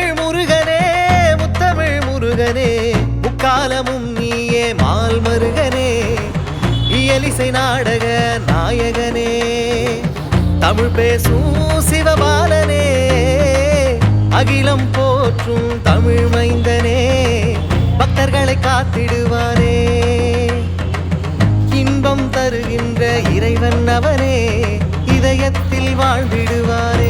முத்தமிழ் முருகனே முத்தமிழ் முருகனே முக்காலமும் நீயே மால் மருகனே இயலிசை நாடக நாயகனே தமிழ் பேசும் சிவபாலனே அகிலம் போற்றும் தமிழ் மைந்தனே பக்தர்களை காத்திடுவானே இன்பம் தருகின்ற இறைவன் அவனே இதயத்தில் வாழ்ந்திடுவானே